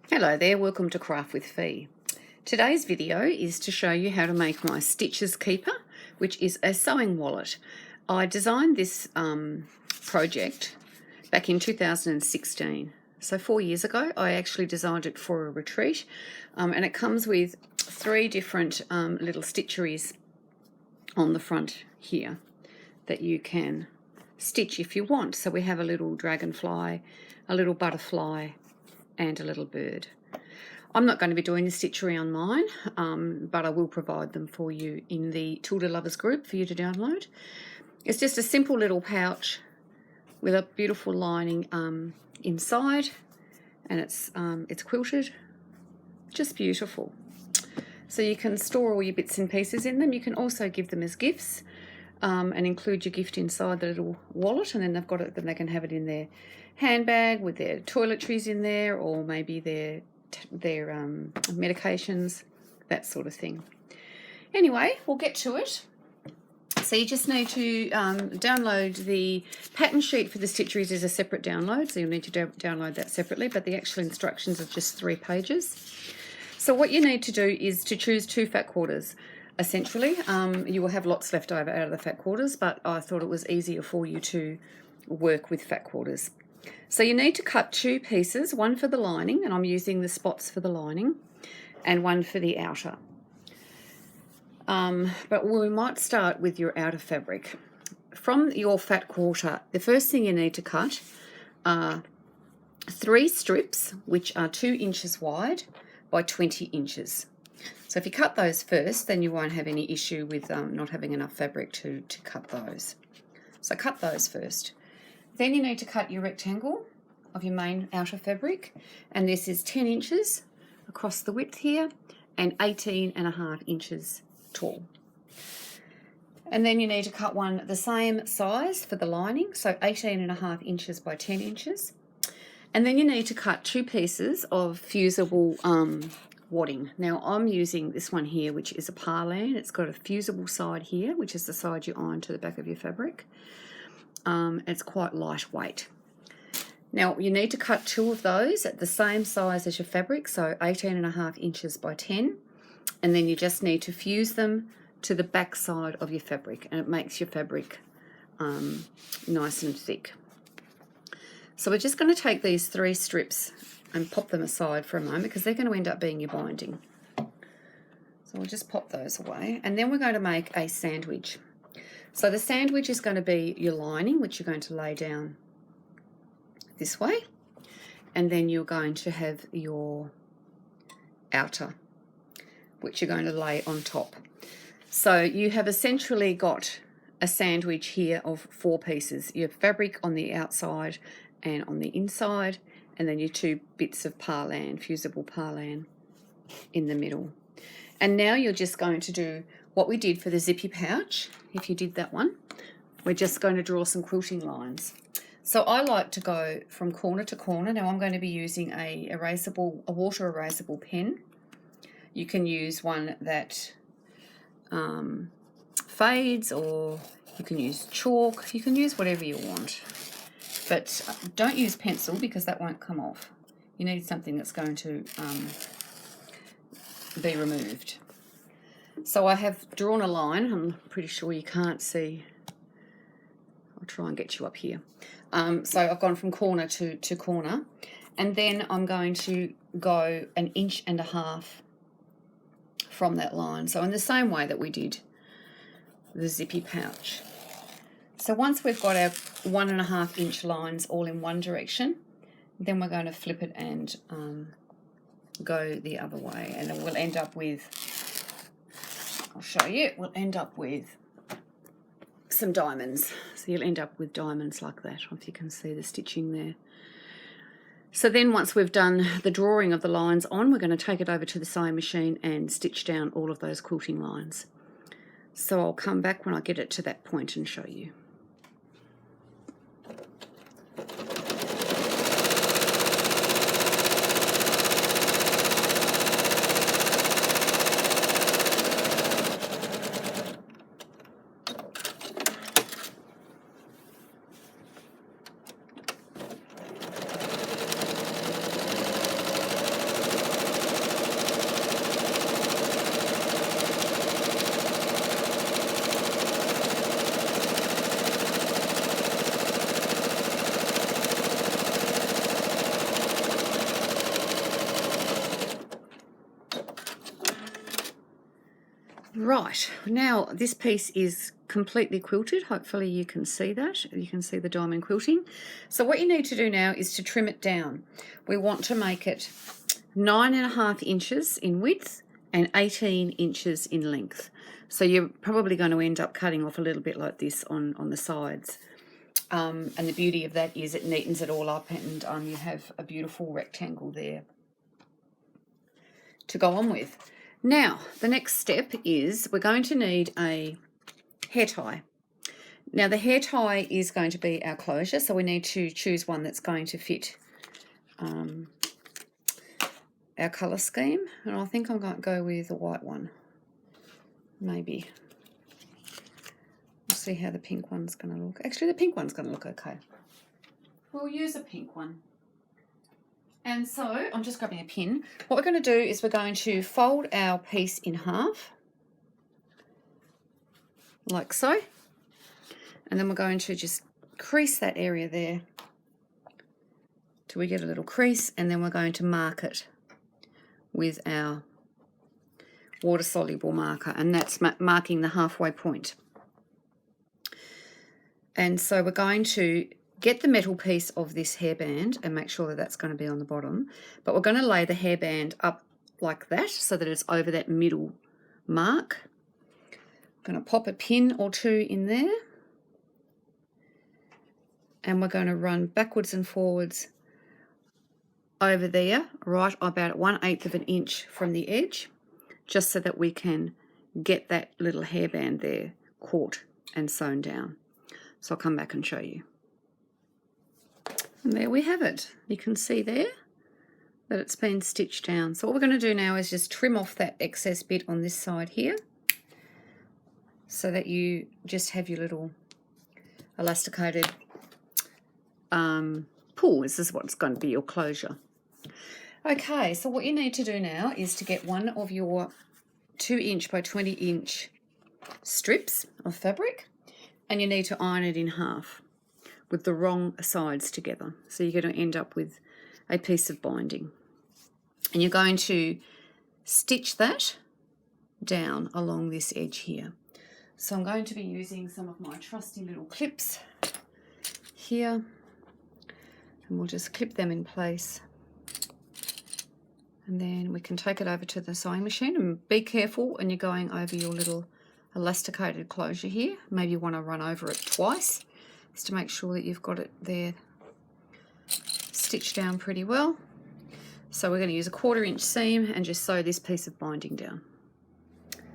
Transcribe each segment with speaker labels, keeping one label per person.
Speaker 1: Hello there, welcome to Craft with Fee. Today's video is to show you how to make my Stitches Keeper, which is a sewing wallet. I designed this project back in 2016. So 4 years ago, I actually designed it for a retreat, and it comes with 3 different little stitcheries on the front here that you can stitch if you want. So we have a little dragonfly, a little butterfly, and a little bird. I'm not going to be doing the stitchery on mine, but I will provide them for you in the Tilda Lovers group for you to download. It's just a simple little pouch with a beautiful lining inside, and it's quilted, just beautiful. So you can store all your bits and pieces in them. You can also give them as gifts and include your gift inside the little wallet, and then they've got it. Then they can have it in their handbag with their toiletries in there, or maybe their medications, that sort of thing. Anyway, we'll get to it. So you just need to download the pattern sheet for the stitcheries is a separate download, so you'll need to download that separately, but the actual instructions are just 3 pages. So what you need to do is to choose 2 fat quarters. Essentially, you will have lots left over out of the fat quarters, but I thought it was easier for you to work with fat quarters. So you need to cut 2 pieces, one for the lining, and I'm using the spots for the lining, and one for the outer. But we might start with your outer fabric. From your fat quarter, the first thing you need to cut are 3 strips, which are 2 inches wide by 20 inches. So if you cut those first, then you won't have any issue with not having enough fabric to cut those. So cut those first. Then you need to cut your rectangle of your main outer fabric, and this is 10 inches across the width here and 18.5 inches tall. And then you need to cut one the same size for the lining, so 18.5 inches by 10 inches. And then you need to cut 2 pieces of fusible wadding. Now I'm using this one here, which is a parlan. It's got a fusible side here, which is the side you iron to the back of your fabric. It's quite lightweight. Now you need to cut 2 of those at the same size as your fabric, so 18.5 inches by 10, and then you just need to fuse them to the back side of your fabric, and it makes your fabric nice and thick. So we're just going to take these 3 strips and pop them aside for a moment, because they're going to end up being your binding. So we'll just pop those away, and then we're going to make a sandwich. So the sandwich is going to be your lining, which you're going to lay down this way, and then you're going to have your outer, which you're going to lay on top. So you have essentially got a sandwich here of 4 pieces. You have fabric on the outside and on the inside, and then your 2 bits of parlan, fusible parlan, in the middle. And now you're just going to do what we did for the zippy pouch. If you did that one, we're just going to draw some quilting lines. So I like to go from corner to corner. Now I'm going to be using a water erasable pen. You can use one that fades, or you can use chalk. You can use whatever you want. But don't use pencil, because that won't come off. You need something that's going to be removed. So I have drawn a line. I'm pretty sure you can't see. I'll try and get you up here. So I've gone from corner to corner, and then I'm going to go 1.5 inches from that line. So in the same way that we did the zippy pouch. So once we've got our 1.5 inch lines all in one direction, then we're going to flip it and go the other way, and then we'll end up with, I'll show you, we'll end up with some diamonds. So you'll end up with diamonds like that, if you can see the stitching there. So then once we've done the drawing of the lines on, we're going to take it over to the sewing machine and stitch down all of those quilting lines. So I'll come back when I get it to that point and show you. Right, now this piece is completely quilted. Hopefully you can see that. You can see the diamond quilting. So what you need to do now is to trim it down. We want to make it 9.5 inches in width and 18 inches in length. So you're probably going to end up cutting off a little bit like this on the sides. And the beauty of that is it neatens it all up, and you have a beautiful rectangle there to go on with. Now, the next step is we're going to need a hair tie. Now, the hair tie is going to be our closure, so we need to choose one that's going to fit our colour scheme. And I think I'm going to go with the white one, maybe. We'll see how the pink one's going to look. Actually, the pink one's going to look okay. We'll use a pink one. And so I'm just grabbing a pin. What we're going to do is we're going to fold our piece in half, like so. And then we're going to just crease that area there till we get a little crease, and then we're going to mark it with our water-soluble marker, and that's marking the halfway point. And so we're going to get the metal piece of this hairband and make sure that that's going to be on the bottom, but we're going to lay the hairband up like that so that it's over that middle mark. I'm going to pop a pin or two in there, and we're going to run backwards and forwards over there, right about 1/8 of an inch from the edge, just so that we can get that little hairband there caught and sewn down. So I'll come back and show you. And there we have it. You can see there that it's been stitched down. So what we're going to do now is just trim off that excess bit on this side here, so that you just have your little elasticated pull. This is what's going to be your closure. Okay, so what you need to do now is to get one of your 2" by 20" strips of fabric, and you need to iron it in half with the wrong sides together. So you're going to end up with a piece of binding. And you're going to stitch that down along this edge here. So I'm going to be using some of my trusty little clips here, and we'll just clip them in place. And then we can take it over to the sewing machine, and be careful when you're going over your little elasticated closure here. Maybe you want to run over it twice, just to make sure that you've got it there stitched down pretty well. So we're going to use a 1/4 inch seam and just sew this piece of binding down.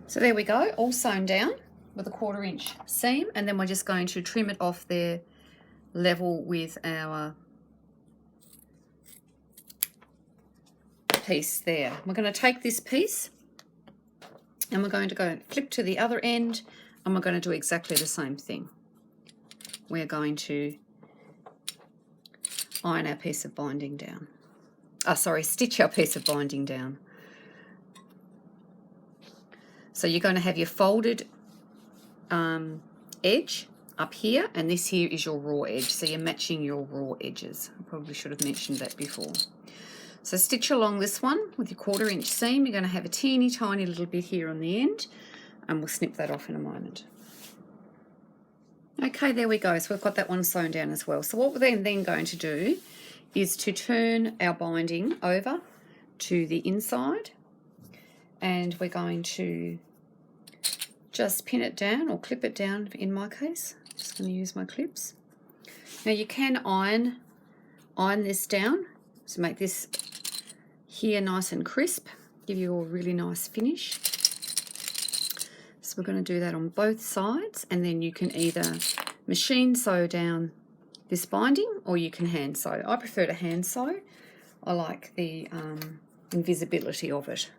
Speaker 1: So there we go, all sewn down with a 1/4 inch seam, and then we're just going to trim it off there level with our piece there. We're going to take this piece and we're going to go flip to the other end, and we're going to do exactly the same thing. We're going to iron our piece of binding down. Stitch our piece of binding down. So you're going to have your folded edge up here, and this here is your raw edge. So you're matching your raw edges. I probably should have mentioned that before. So stitch along this one with your 1/4 inch seam. You're going to have a teeny tiny little bit here on the end, and we'll snip that off in a moment. Okay, there we go. So we've got that one sewn down as well. So what we're then going to do is to turn our binding over to the inside, and we're going to just pin it down or clip it down in my case. Just going to use my clips. Now you can iron this down to make this here nice and crisp, give you a really nice finish. So we're going to do that on both sides, and then you can either machine sew down this binding or you can hand sew. I prefer to hand sew. I like the invisibility of it.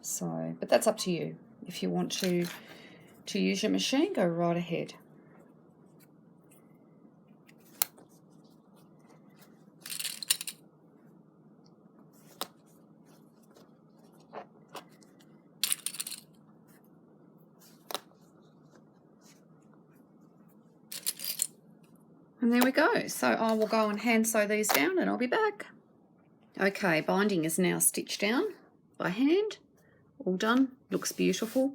Speaker 1: So, but that's up to you. If you want to use your machine, go right ahead. And there we go. So I will go and hand sew these down and I'll be back. Okay, binding is now stitched down by hand, all done. Looks beautiful.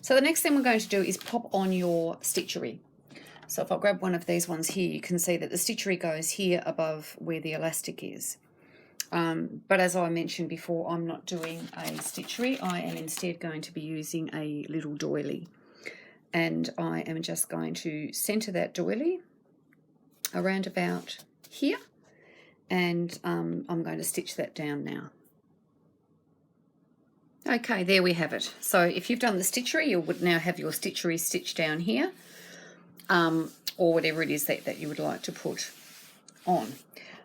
Speaker 1: So the next thing we're going to do is pop on your stitchery. So if I grab one of these ones here, you can see that the stitchery goes here above where the elastic is. But as I mentioned before, I'm not doing a stitchery. I am instead going to be using a little doily. And I am just going to centre that doily around about here. And I'm going to stitch that down now. Okay, there we have it. So if you've done the stitchery, you would now have your stitchery stitched down here, or whatever it is that you would like to put on.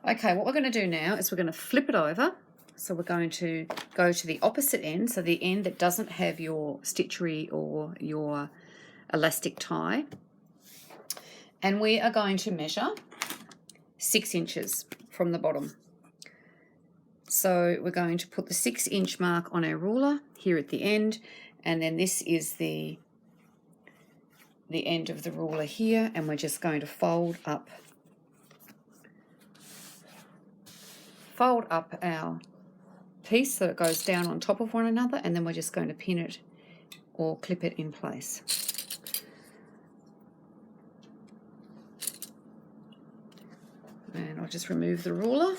Speaker 1: Okay, what we're going to do now is we're going to flip it over. So we're going to go to the opposite end, so the end that doesn't have your stitchery or your elastic tie. And we are going to measure 6 inches from the bottom. So we're going to put the 6-inch mark on our ruler here at the end, and then this is the end of the ruler here, and we're just going to fold up our piece so it goes down on top of one another, and then we're just going to pin it or clip it in place. And I'll just remove the ruler.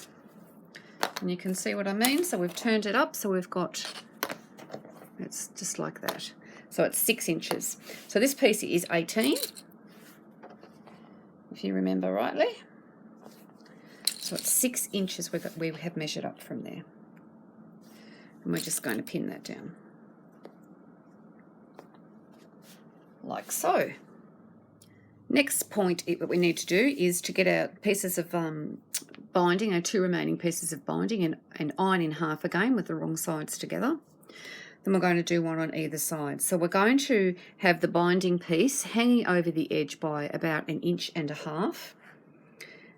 Speaker 1: And you can see what I mean. So we've turned it up, so we've got, it's just like that. So it's 6 inches. So this piece is 18, if you remember rightly. So it's 6 inches we have measured up from there. And we're just going to pin that down. Like so. Next point that we need to do is to get our pieces of binding, our 2 remaining pieces of binding, and iron in half again with the wrong sides together. Then we're going to do one on either side. So we're going to have the binding piece hanging over the edge by about 1.5 inches.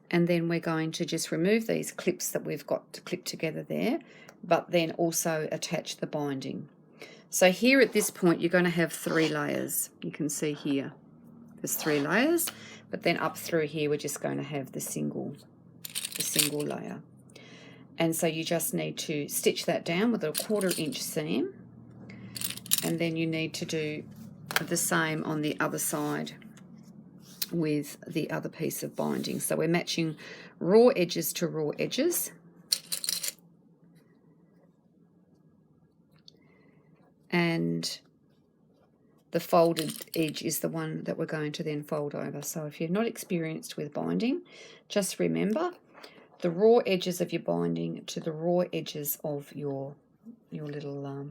Speaker 1: And then we're going to just remove these clips that we've got to clip together there, but then also attach the binding. So here at this point, you're going to have 3 layers. You can see here. There's 3 layers, but then up through here we're just going to have the single layer. And so you just need to stitch that down with a 1/4 inch seam, and then you need to do the same on the other side with the other piece of binding. So we're matching raw edges to raw edges. And the folded edge is the one that we're going to then fold over. So if you're not experienced with binding, just remember the raw edges of your binding to the raw edges of your little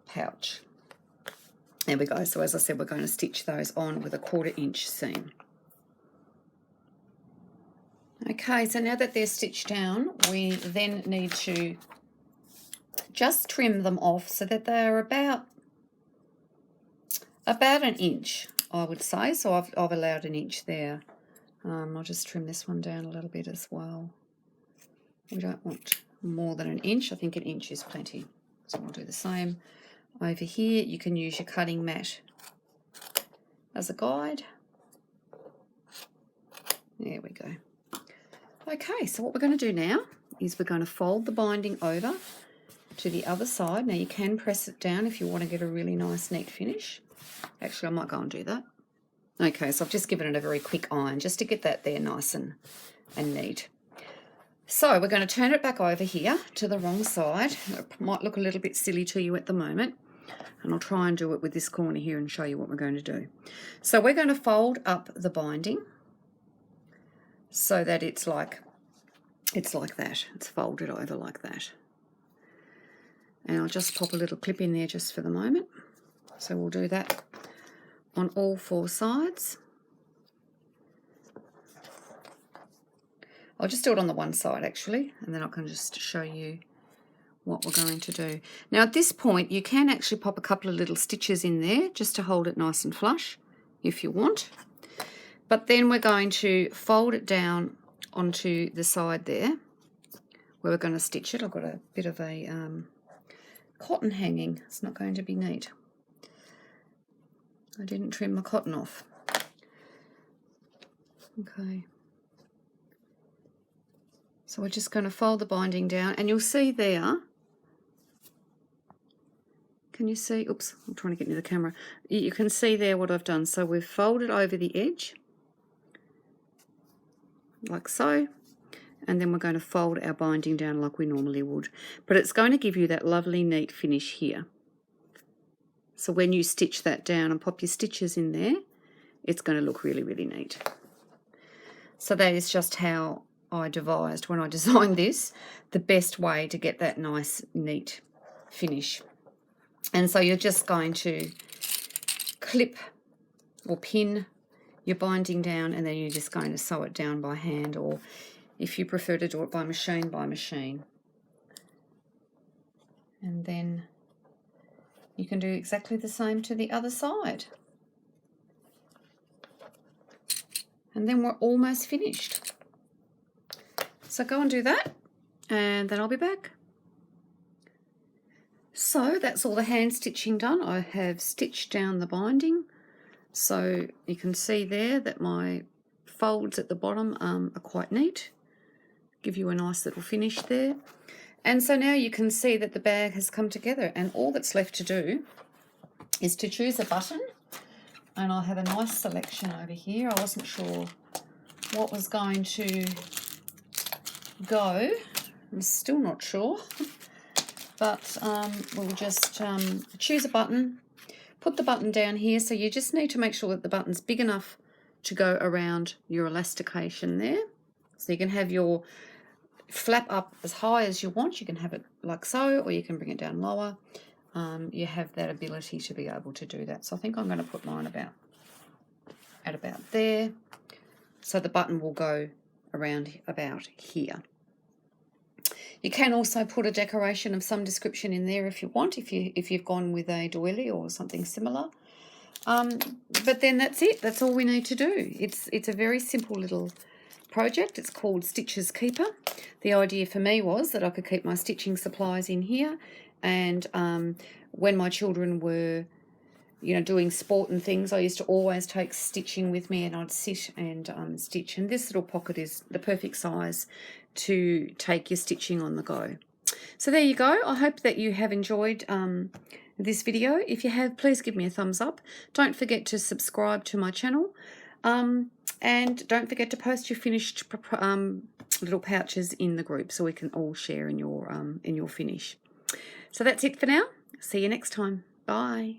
Speaker 1: pouch. There we go. So as I said, we're going to stitch those on with a 1/4 inch seam. Okay, so now that they're stitched down, we then need to just trim them off so that they're about 1 inch, I would say. So I've allowed 1 inch there. I'll just trim this one down a little bit as well. We don't want more than 1 inch. I think 1 inch is plenty. So we'll do the same over here. You can use your cutting mat as a guide. There we go. Okay, so what we're going to do now is we're going to fold the binding over to the other side. Now you can press it down if you want to get a really nice neat finish. Actually, I might go and do that. Okay, so I've just given it a very quick iron just to get that there nice and neat. So we're going to turn it back over here to the wrong side. It might look a little bit silly to you at the moment, and I'll try and do it with this corner here and show you what we're going to do. So we're going to fold up the binding so that it's like that. It's folded over like that. And I'll just pop a little clip in there just for the moment. So we'll do that on all 4 sides. I'll just do it on the one side actually, and then I can just show you what we're going to do. Now at this point you can actually pop a couple of little stitches in there just to hold it nice and flush if you want. But then we're going to fold it down onto the side there where we're going to stitch it. I've got a bit of a cotton hanging. It's not going to be neat. I didn't trim my cotton off. Okay. So we're just going to fold the binding down, and you'll see there Can you see? Oops, I'm trying to get near the camera. You can see there what I've done. So we've folded over the edge, like so. And then we're going to fold our binding down like we normally would. But it's going to give you that lovely neat finish here. So when you stitch that down and pop your stitches in there, it's going to look really, really neat. So that is just how I devised, when I designed this, the best way to get that nice, neat finish. And so you're just going to clip or pin your binding down, and then you're just going to sew it down by hand, or if you prefer to do it by machine, by machine. And then you can do exactly the same to the other side. And then we're almost finished. So go and do that, and then I'll be back. So that's all the hand stitching done. I have stitched down the binding. So you can see there that my folds at the bottom are quite neat. Give you a nice little finish there. And so now you can see that the bag has come together, and all that's left to do is to choose a button. And I have a nice selection over here. I wasn't sure what was going to go. I'm still not sure. But we'll just choose a button, put the button down here. So you just need to make sure that the button's big enough to go around your elastication there. So you can have your flap up as high as you want. You can have it like so, or you can bring it down lower. You have that ability to be able to do that. So I think I'm going to put mine at about there. So the button will go around about here. You can also put a decoration of some description in there if you want, if you've gone with a doily or something similar. But then that's it. That's all we need to do. It's a very simple little project. It's called Stitches Keeper. The idea for me was that I could keep my stitching supplies in here, and when my children were, you know, doing sport and things, I used to always take stitching with me, and I'd sit and stitch. And this little pocket is the perfect size to take your stitching on the go. So there you go. I hope that you have enjoyed this video. If you have, please give me a thumbs up. Don't forget to subscribe to my channel. And don't forget to post your finished little pouches in the group so we can all share in your finish. So that's it for now. See you next time. Bye.